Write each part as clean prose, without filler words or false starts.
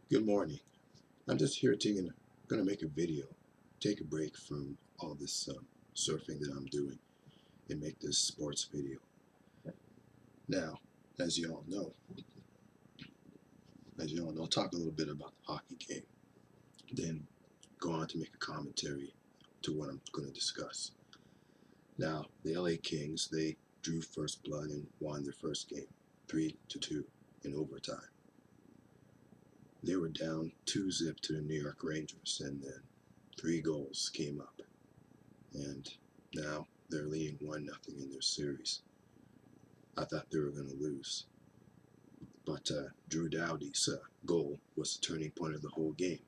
Good morning. I'm just here gonna make a video, take a break from all this surfing that I'm doing, and make this sports video. Now, as you all know, talk a little bit about the hockey game, then go on to make a commentary to what I'm going to discuss. Now, the LA Kings, they drew first blood and won their first game, 3-2 in overtime. They were down 2-0 to the New York Rangers, and then 3 goals came up. And now they're leading 1-0 in their series. I thought they were going to lose. But Drew Doughty's goal was the turning point of the whole game.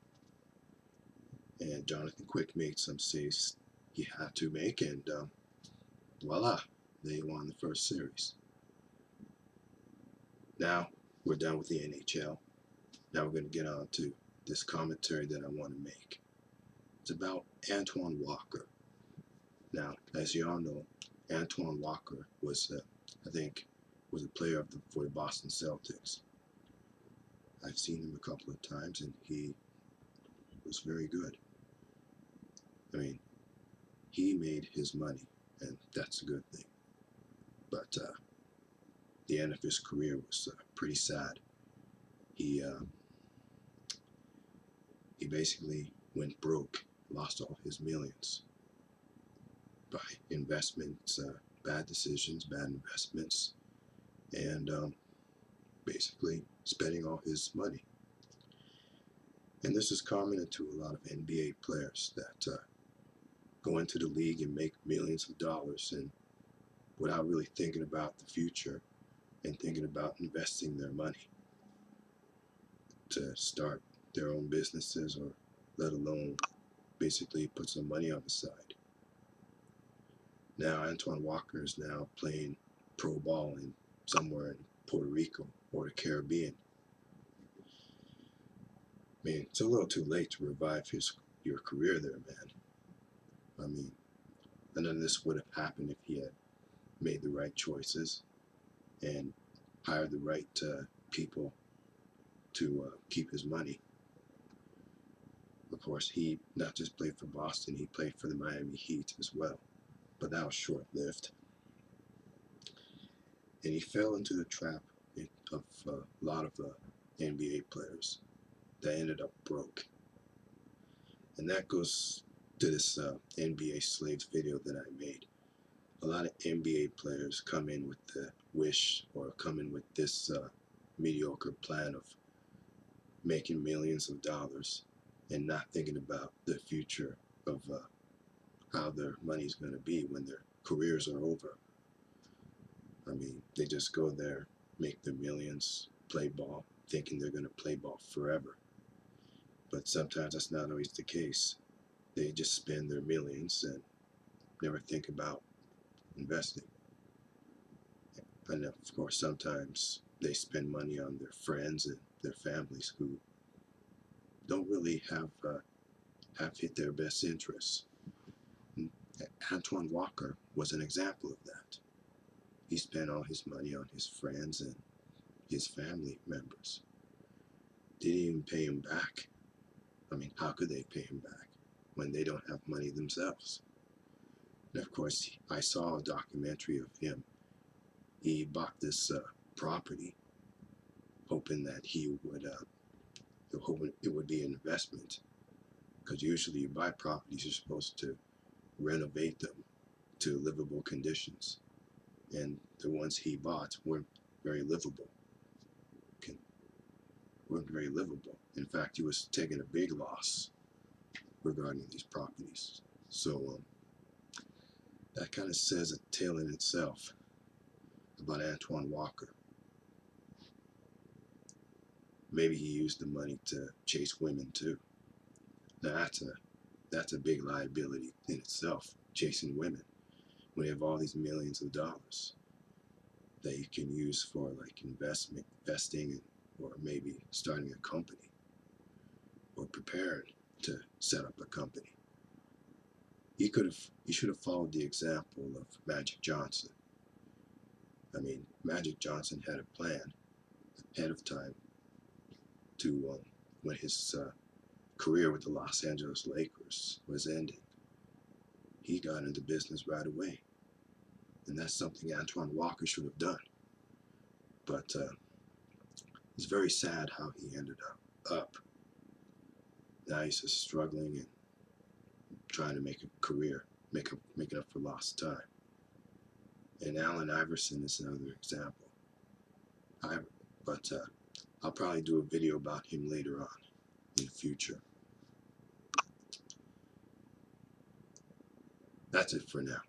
And Jonathan Quick made some saves he had to make, and voila, they won the first series. Now we're done with the NHL. Now we're going to get on to this commentary that I want to make. It's about Antoine Walker. Now, as you all know, Antoine Walker was, I think, was a player for the Boston Celtics. I've seen him a couple of times, and he was very good. I mean, he made his money, and that's a good thing. But the end of his career was pretty sad. He basically went broke, lost all his millions by investments, bad decisions, bad investments, and basically spending all his money. And this is common to a lot of NBA players that go into the league and make millions of dollars and without really thinking about the future and thinking about investing their money to start their own businesses, or let alone basically put some money on the side. Now Antoine Walker is now playing pro ball in somewhere in Puerto Rico or the Caribbean. I mean, it's a little too late to revive your career there, man. I mean, none of this would have happened if he had made the right choices and hired the right people to keep his money. Of course, he not just played for Boston, he played for the Miami Heat as well, but that was short-lived. And he fell into the trap of a lot of NBA players that ended up broke. And that goes to this NBA Slaves video that I made. A lot of NBA players come in with the wish, or come in with this mediocre plan of making millions of dollars and not thinking about the future of how their money's going to be when their careers are over. I mean, they just go there, make their millions, play ball, thinking they're going to play ball forever. But sometimes that's not always the case. They just spend their millions and never think about investing. And of course, sometimes they spend money on their friends and their families who don't really have hit their best interests. And Antoine Walker was an example of that. He spent all his money on his friends and his family members. Didn't even pay him back. I mean, how could they pay him back when they don't have money themselves? And of course, I saw a documentary of him. He bought this property, hoping that it would be an investment. Because usually you buy properties, you're supposed to renovate them to livable conditions. And the ones he bought weren't very livable. In fact, he was taking a big loss regarding these properties. So that kind of says a tale in itself about Antoine Walker. Maybe he used the money to chase women too. Now that's a big liability in itself, chasing women, when you have all these millions of dollars that you can use for like investing, or maybe starting a company, or preparing to set up a company. He should have followed the example of Magic Johnson. I mean, Magic Johnson had a plan ahead of time to when his career with the Los Angeles Lakers was ending, he got into business right away. And that's something Antoine Walker should have done. But it's very sad how he ended up. Now he's just struggling and trying to make a career, make it up for lost time. And Allen Iverson is another example. But I'll probably do a video about him later on in the future. That's it for now.